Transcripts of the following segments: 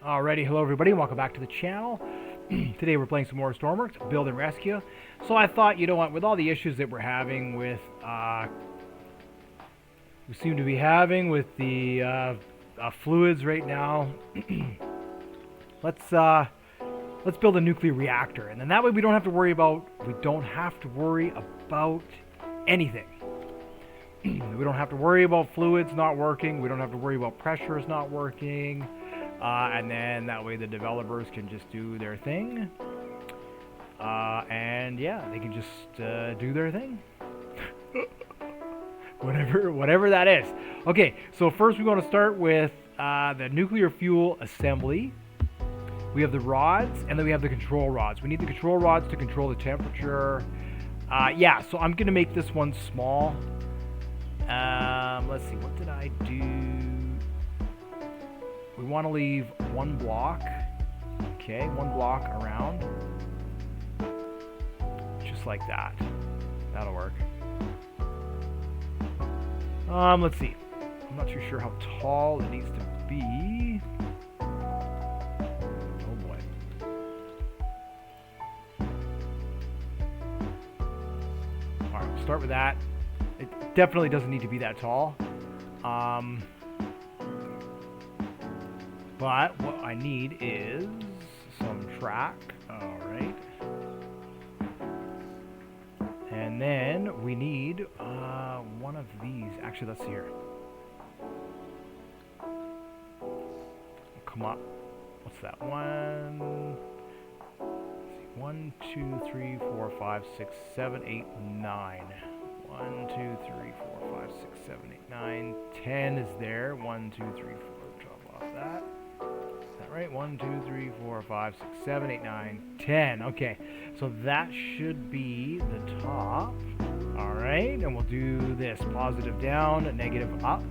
Alrighty, hello everybody, and welcome back to the channel. Today we're playing some more Stormworks, Build and Rescue. So I thought, you know what, with all the issues that we're having with, we seem to be having with the fluids right now, let's build a nuclear reactor, and then that way we don't have to worry about anything. We don't have to worry about fluids not working. We don't have to worry about pressures not working. And then that way the developers can just do their thing. And yeah, they can just do their thing. whatever that is. Okay, so first we're going to start with the nuclear fuel assembly. We have the rods, and then we have the control rods. We need the control rods to control the temperature. Yeah, so I'm going to make this one small. Let's see, what did I do? We want to leave one block. Okay, one block around. Just like that. That'll work. Let's see. I'm not too sure how tall it needs to be. Oh boy. Alright, we'll start with that. It definitely doesn't need to be that tall. But what I need is some track. Alright. And then we need one of these. Actually, let's see here. Come up. What's that? 1, 2, 3, 4, 5, 6, 7, 8, 9. 1, 2, 3, 4, 5, 6, 7, 8, 9. 10 is there. 1, 2, 3, 4. Drop off that. Is that right? 1, 2, 3, 4, 5, 6, 7, 8, 9, 10. Okay, so that should be the top. Alright, and we'll do this. Positive down, negative up.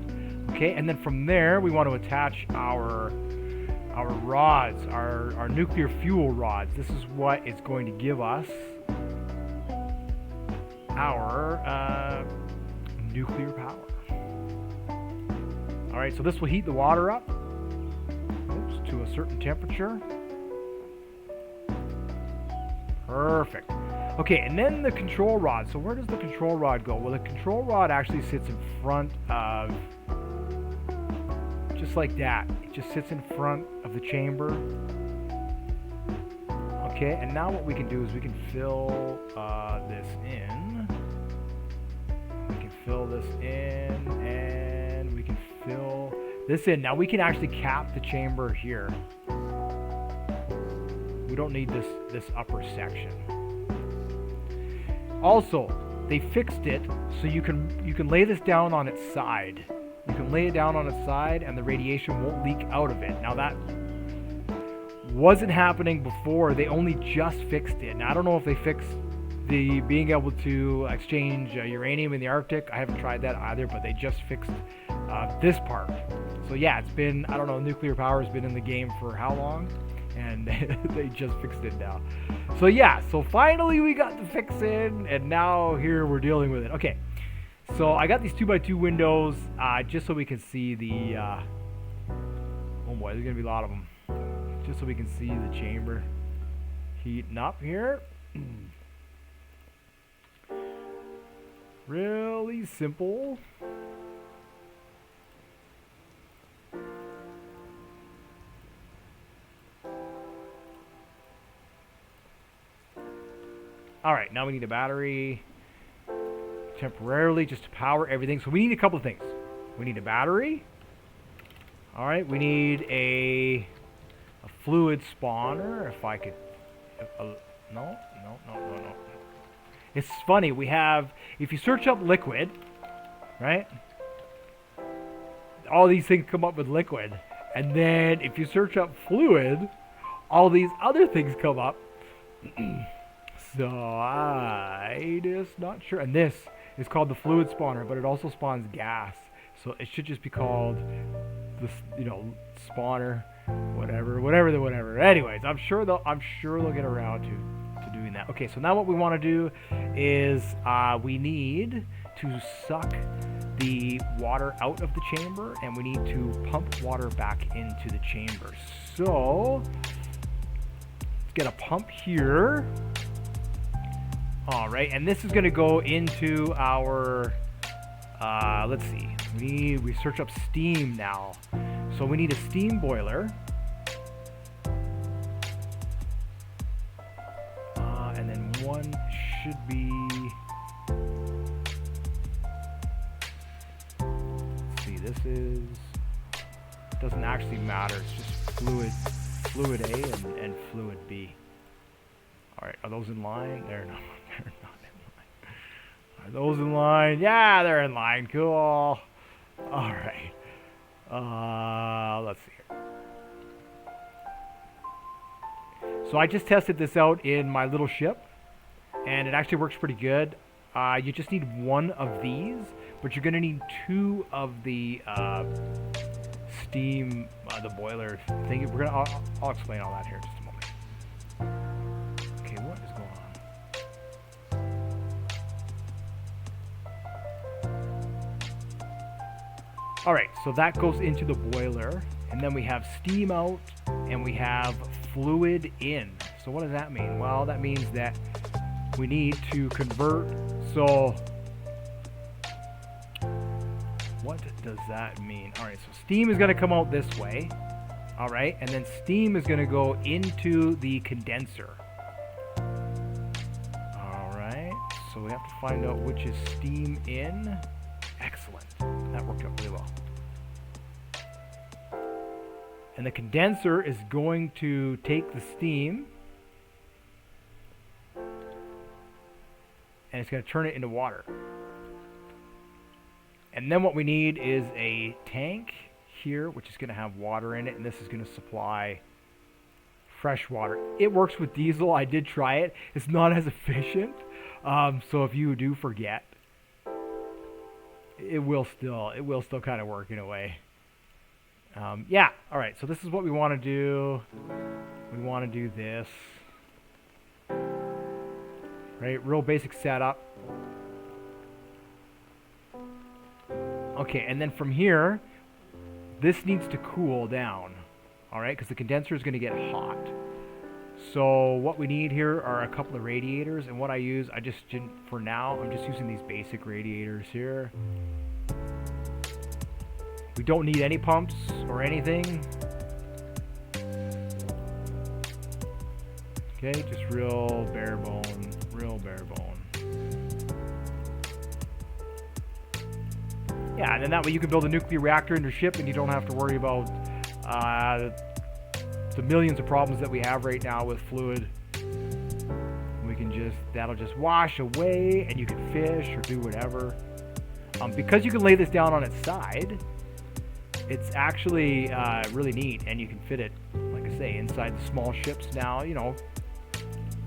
Okay, and then from there, we want to attach our rods, our nuclear fuel rods. This is what is going to give us our nuclear power. Alright, so this will heat the water up to a certain temperature. Perfect. Okay, and then the control rod. So where does the control rod go? Well, the control rod actually sits in front of, just like that. It just sits in front of the chamber. Okay, and now what we can do is we can fill this in. We can fill this in, and we can fill this in. Now we can actually cap the chamber here. We don't need this upper section. Also, they fixed it so you can lay this down on its side. You can lay it down on its side, and the radiation won't leak out of it. Now that wasn't happening before. They only just fixed it. Now I don't know if they fixed the being able to exchange uranium in the Arctic. I haven't tried that either, but they just fixed this part. So yeah, it's been, I don't know, nuclear power has been in the game for how long? And they just fixed it now. So yeah, so finally we got the fix in, and now here we're dealing with it. Okay, so I got these 2x2 windows just so we can see the, oh boy, there's going to be a lot of them. Just so we can see the chamber heating up here. Really simple. Alright, now we need a battery temporarily just to power everything. So we need a couple of things. We need a battery. Alright, we need a fluid spawner. If I could... No. It's funny, we have... If you search up liquid, right? All these things come up with liquid. And then if you search up fluid, all these other things come up. So I just not sure. And this is called the fluid spawner, but it also spawns gas. So it should just be called this, you know, spawner, whatever. Anyways, I'm sure they'll get around to doing that. Okay, so now what we want to do is we need to suck the water out of the chamber, and we need to pump water back into the chamber. So let's get a pump here. All right, and this is going to go into our, let's see, we search up steam now. So we need a steam boiler. And then one should be, let's see, this is, doesn't actually matter, it's just fluid A and fluid B. All right, are those in line? They're not in line. Are those in line? Yeah, they're in line, cool. All right, let's see here. So I just tested this out in my little ship, and it actually works pretty good. You just need one of these, but you're going to need two of the steam, the boiler thing. I'll explain all that here in just a moment. Okay, what is going on? All right, so that goes into the boiler, and then we have steam out, and we have fluid in. So what does that mean? Well, that means that we need to convert. So what does that mean? All right, so steam is going to come out this way. All right, and then steam is going to go into the condenser. All right, so we have to find out which is steam in. Excellent. That worked out really well. And the condenser is going to take the steam and it's going to turn it into water. And then what we need is a tank here, which is going to have water in it, and this is going to supply fresh water. It works with diesel. I did try it. It's not as efficient. So if you do forget, it will still kind of work in a way. Yeah, all right, so this is what we want to do. We want to do this. Right, real basic setup. Okay, and then from here, this needs to cool down, all right, because the condenser is going to get hot. So what we need here are a couple of radiators, and what I use, for now, I'm just using these basic radiators here. We don't need any pumps or anything. Okay, just real bare bone. Yeah, and then that way you can build a nuclear reactor in your ship and you don't have to worry about the millions of problems that we have right now with fluid. That'll just wash away and you can fish or do whatever. Because you can lay this down on its side, it's actually really neat, and you can fit it, like I say, inside the small ships now, you know,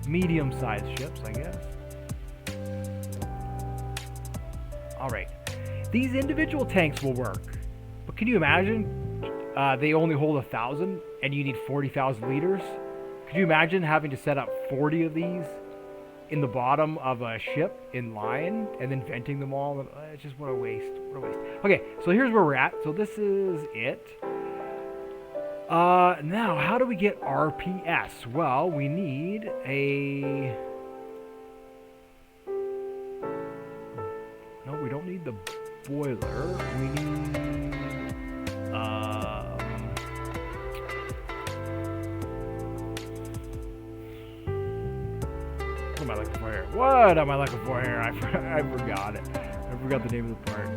medium-sized ships, I guess. All right. These individual tanks will work, but can you imagine they only hold 1,000 and you need 40,000 liters? Could you imagine having to set up 40 of these in the bottom of a ship in line and then venting them all? It's just what a waste. Okay, so here's where we're at. So this is it. Now, how do we get RPS? Well, we need a... No, we don't need the boiler. We need... What am I looking for here? I forgot it. I forgot the name of the part.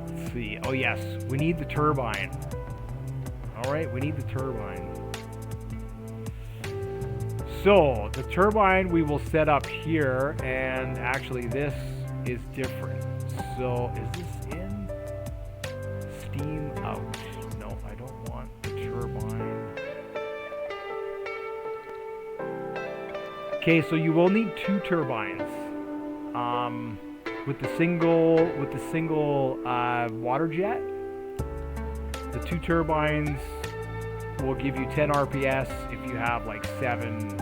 Let's see. Oh yes, we need the turbine. All right, we need the turbine. So the turbine we will set up here, and actually this is different. So is this in? Steam out. No, I don't want the turbine. Okay, so you will need two turbines. With the single water jet, the two turbines will give you 10 RPS if you have like 7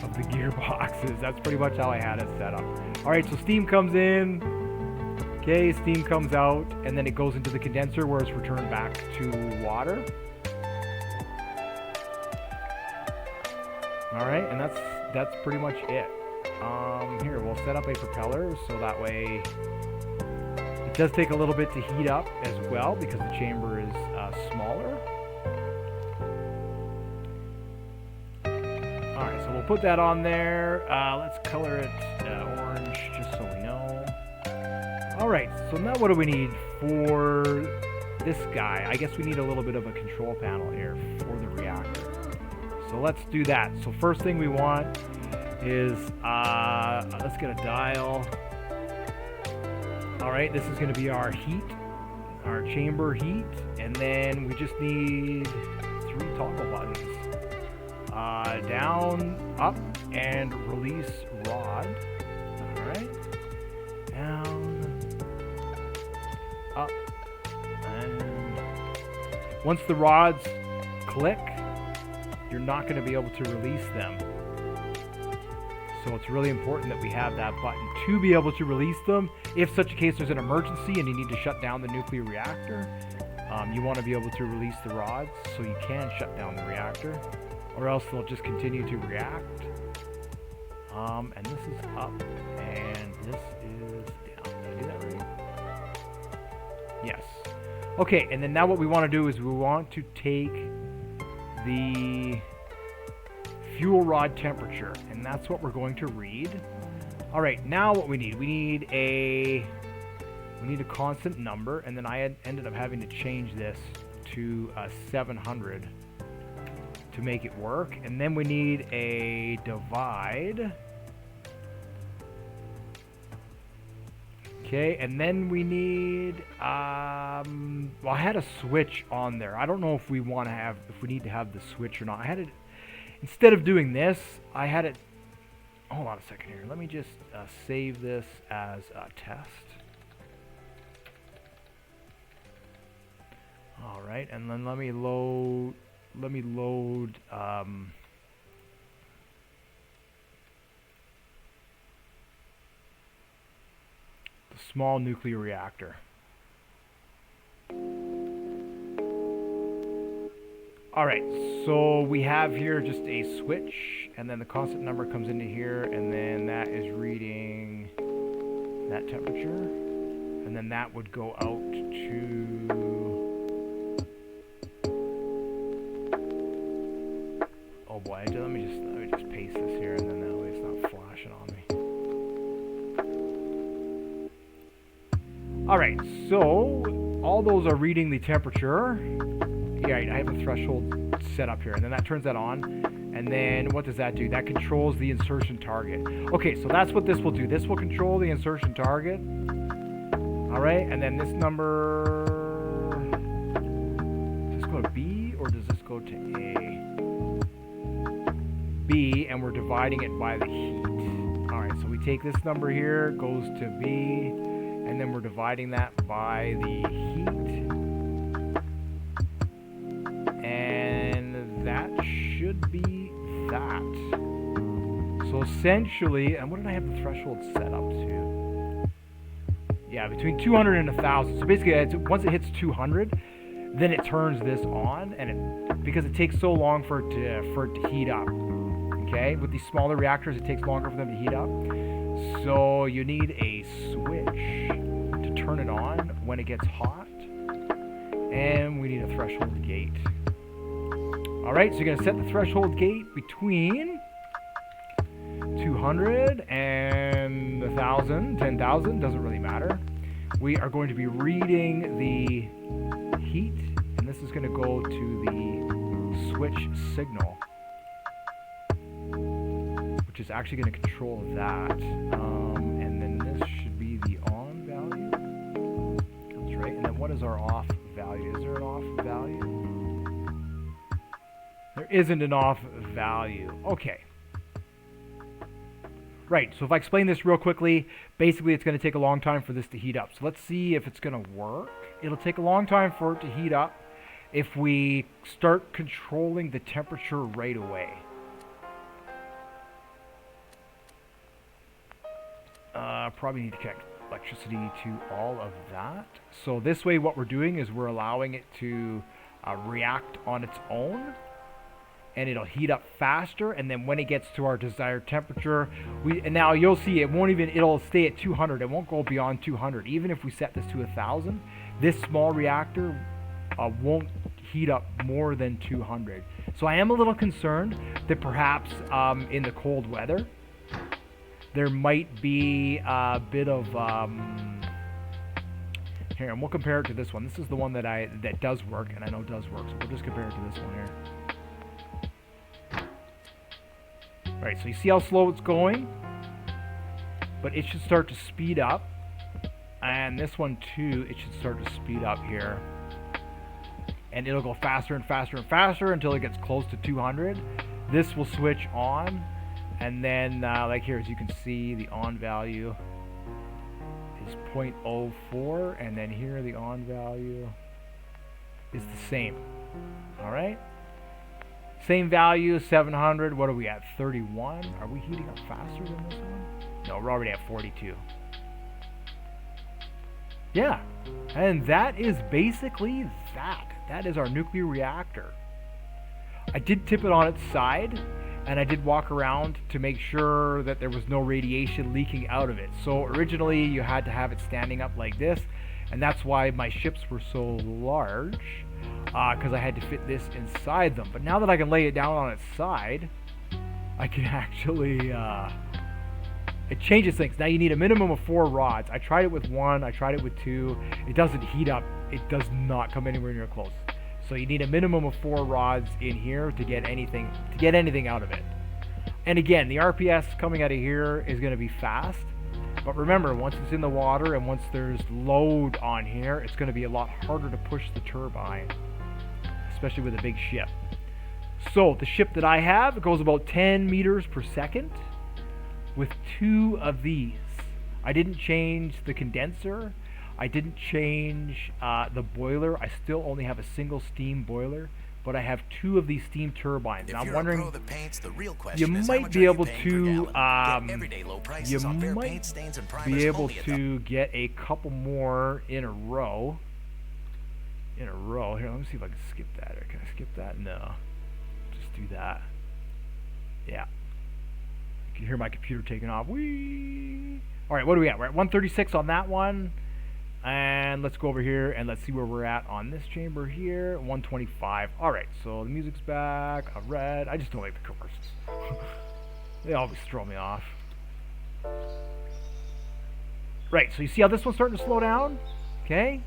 of the gearboxes. That's pretty much how I had it set up. Alright, so steam comes in. Okay, steam comes out, and then it goes into the condenser where it's returned back to water. Alright, and that's pretty much it. Here, we'll set up a propeller so that way it does take a little bit to heat up as well because the chamber is smaller. Alright, so we'll put that on there. Let's color it orange just so we know. Alright, so now what do we need for this guy? I guess we need a little bit of a control panel here for the reactor. So let's do that. So first thing we want is, let's get a dial. Alright, this is going to be our heat, our chamber heat, and then we just need 3 toggle buttons. Down, up, and release rod. Alright. Down, up, and once the rods click, you're not going to be able to release them. So it's really important that we have that button to be able to release them. If such a case there's an emergency and you need to shut down the nuclear reactor, you want to be able to release the rods so you can shut down the reactor, or else they'll just continue to react. And this is up, and this is down. Did I do that right? Yes. Okay, and then now what we want to do is we want to take the fuel rod temperature, and that's what we're going to read. Alright, now what we need a constant number, and then I ended up having to change this to 700 to make it work. And then we need a divide. Okay, and then we need well, I had a switch on there. I don't know if we need to have the switch or not. I had it, instead of doing this, I had it, hold on a second here. Let me just save this as a test. Alright, and then let me load the small nuclear reactor. Alright, so we have here just a switch, and then the constant number comes into here, and then that is reading that temperature, and then that would go out to, oh boy, let me just paste this here, and then that way it's not flashing on me. Alright, so all those are reading the temperature. Yeah, I have a threshold set up here, and then that turns that on, and then what does that do? That controls the insertion target. Okay, so that's what this will do. This will control the insertion target. Alright, and then this number, does this go to B, or does this go to A? B, and we're dividing it by the heat. Alright, so we take this number here, goes to B, and then we're dividing that by the heat. And that should be that. So essentially, and what did I have the threshold set up to? Yeah, between 200 and 1,000. So basically, once it hits 200, then it turns this on, and because it takes so long for it to heat up. Okay, with these smaller reactors, it takes longer for them to heat up. So you need a switch to turn it on when it gets hot, and we need a threshold gate. Alright, so you're going to set the threshold gate between 200 and 1,000, 10,000, doesn't really matter. We are going to be reading the heat, and this is going to go to the switch signal, which is actually going to control that. And then this should be the on value. That's right. And then what is our off value? Is there an off value? There isn't an off value. Okay. Right, so if I explain this real quickly, basically it's going to take a long time for this to heat up. So let's see if it's going to work. It'll take a long time for it to heat up, if we start controlling the temperature right away. Probably need to connect electricity to all of that. So this way what we're doing is we're allowing it to react on its own, and it'll heat up faster, and then when it gets to our desired temperature, and now you'll see it'll stay at 200. It won't go beyond 200. Even if we set this to 1,000, this small reactor won't heat up more than 200. So I am a little concerned that perhaps in the cold weather there might be a bit of here, and we'll compare it to this one. This is the one that does work, and I know does work, so we'll just compare it to this one here. Alright, so you see how slow it's going? But it should start to speed up. And this one too, it should start to speed up here. And it'll go faster and faster and faster until it gets close to 200. This will switch on. And then, like here, as you can see, the on value is 0.04. And then here, the on value is the same. Alright? Same value, 700. What are we at? 31. Are we heating up faster than this one? No, we're already at 42. Yeah. And that is basically that. That is our nuclear reactor. I did tip it on its side, and I did walk around to make sure that there was no radiation leaking out of it. So originally you had to have it standing up like this, and that's why my ships were so large, because I had to fit this inside them. But now that I can lay it down on its side, I can actually, it changes things. Now you need a minimum of 4 rods. I tried it with 1, I tried it with 2. It doesn't heat up. It does not come anywhere near close. So you need a minimum of 4 rods in here to get anything out of it. And again, the RPS coming out of here is going to be fast. But remember, once it's in the water and once there's load on here, it's going to be a lot harder to push the turbine, especially with a big ship. So the ship that I have, it goes about 10 meters per second with 2 of these. I didn't change the condenser. I didn't change the boiler. I still only have a single steam boiler, but I have 2 of these steam turbines. Now I'm wondering, you might be able to get a couple more in a row. Here, let me see if I can skip that. Or can I skip that? No. Just do that. Yeah. You can hear my computer taking off. Whee! Alright, what are we at? We're at 136 on that one. And let's go over here and let's see where we're at on this chamber here. 125. Alright, so the music's back. I've read. I just don't like the choruses. They always throw me off. Right, so you see how this one's starting to slow down? Okay.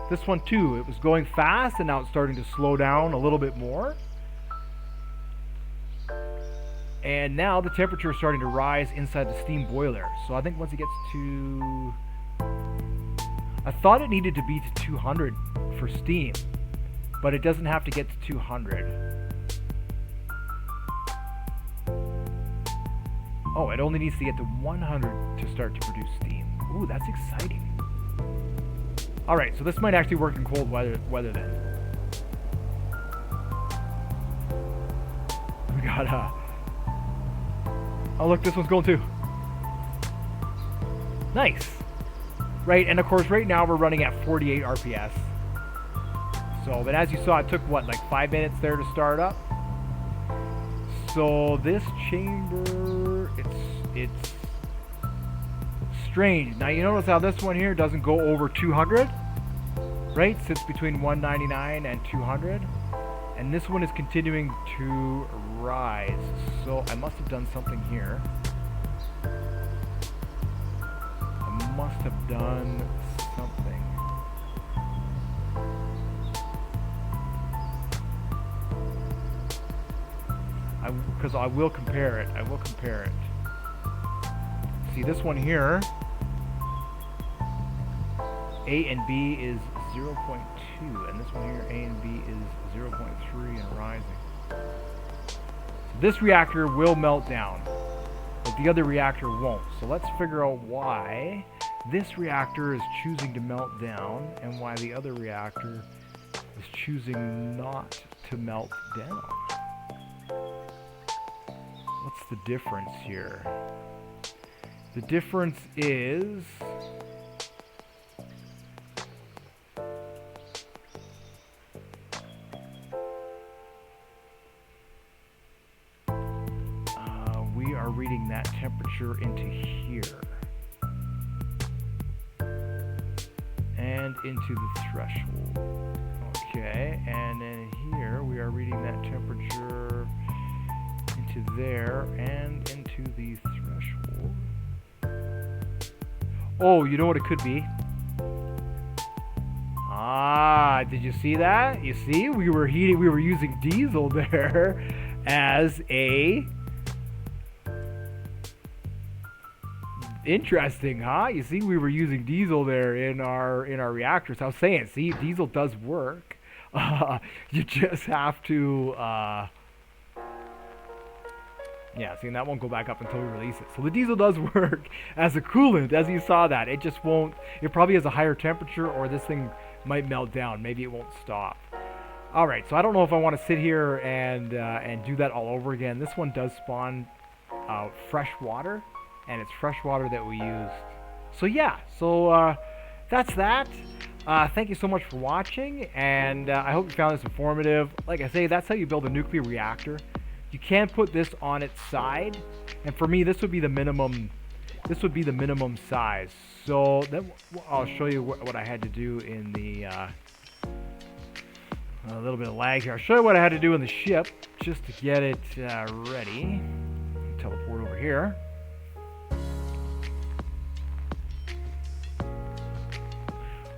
This one too, it was going fast and now it's starting to slow down a little bit more. And now the temperature is starting to rise inside the steam boiler. So I think once it gets to... I thought it needed to be to 200 for steam, but it doesn't have to get to 200. Oh, it only needs to get to 100 to start to produce steam. Ooh, that's exciting. Alright, so this might actually work in cold weather then. We got oh look, this one's going too. Nice. Right, and of course right now we're running at 48 RPS. So, but as you saw, it took what, like 5 minutes there to start up? So this chamber, it's strange. Now you notice how this one here doesn't go over 200, right? Sits between 199 and 200. And this one is continuing to rise. So I must have done something here. I must have done something. Because I will compare it. I will compare it. See, this one here, A and B is 0.2, and this one here, A and B is 0.3 and rising. So this reactor will melt down, but the other reactor won't. So let's figure out why this reactor is choosing to melt down and why the other reactor is choosing not to melt down. What's the difference here? The difference is we are reading that temperature into here and into the threshold. Okay, and then here we are reading that temperature into there and into the threshold. Oh, you know what it could be? Ah, did you see that? You see, we were using diesel there as a... Interesting, huh? You see, we were using diesel there in our reactors. I was saying, see, diesel does work. You just have to... yeah, see, and that won't go back up until we release it. So the diesel does work as a coolant, as you saw that. It just won't... It probably has a higher temperature, or this thing might melt down. Maybe it won't stop. All right, so I don't know if I want to sit here and do that all over again. This one does spawn fresh water, and it's fresh water that we used. So yeah, so that's that. Thank you so much for watching, and I hope you found this informative. Like I say, that's how you build a nuclear reactor. You can put this on its side, and for me, this would be the minimum. This would be the minimum size. So then I'll show you what I had to do in the. A little bit of lag here. I'll show you what I had to do in the ship just to get it ready. Teleport over here.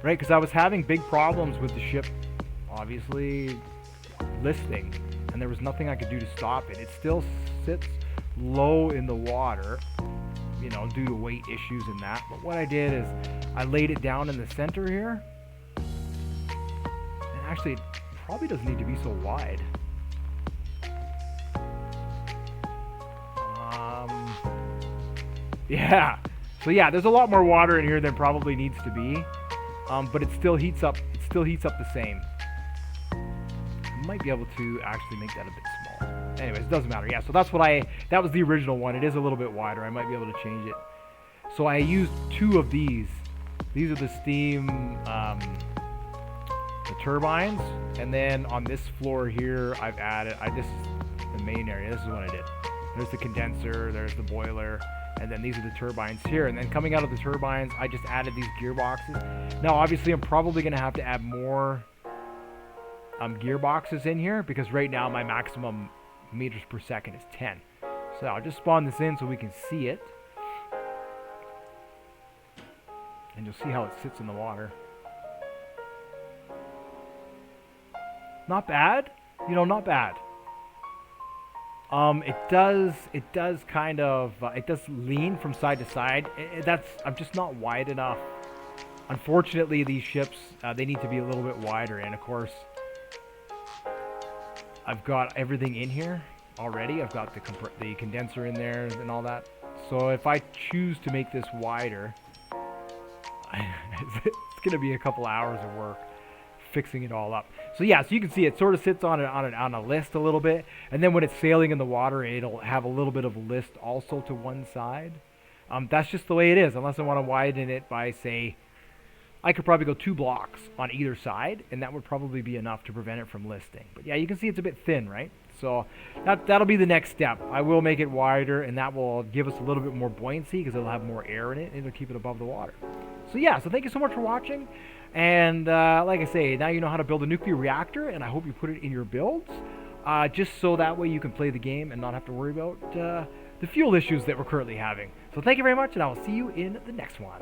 Right, because I was having big problems with the ship, obviously, listing, and there was nothing I could do to stop it. It still sits low in the water, you know, due to weight issues and that. But what I did is I laid it down in the center here. And actually, it probably doesn't need to be so wide. Yeah. So yeah, there's a lot more water in here than probably needs to be. But it still heats up. It still heats up the same. I might be able to actually make that a bit small. Anyways, it doesn't matter. Yeah, so that's what that was the original one. It is a little bit wider. I might be able to change it. So I used 2 of these. These are the steam, the turbines. And then on this floor here, I've added, this is the main area. This is what I did. There's the condenser, there's the boiler. And then these are the turbines here. And then coming out of the turbines, I just added these gearboxes. Now, obviously, I'm probably going to have to add more gearboxes in here, because right now my maximum meters per second is 10. So I'll just spawn this in so we can see it. And you'll see how it sits in the water. Not bad. You know, not bad. It does kind of, it does lean from side to side. I'm just not wide enough. Unfortunately, these ships, they need to be a little bit wider. And of course, I've got everything in here already. I've got the condenser in there and all that. So if I choose to make this wider, it's going to be a couple hours of work fixing it all up. So yeah, so you can see it sort of sits on a list a little bit, and then when it's sailing in the water, it'll have a little bit of a list also to one side. That's just the way it is, unless I want to widen it by, say, I could probably go 2 blocks on either side, and that would probably be enough to prevent it from listing. But yeah, you can see it's a bit thin, right? So that'll be the next step. I will make it wider, and that will give us a little bit more buoyancy because it'll have more air in it, and it'll keep it above the water. So yeah, so thank you so much for watching. And like I say, now you know how to build a nuclear reactor, and I hope you put it in your builds, just so that way you can play the game and not have to worry about the fuel issues that we're currently having. So thank you very much, and I will see you in the next one.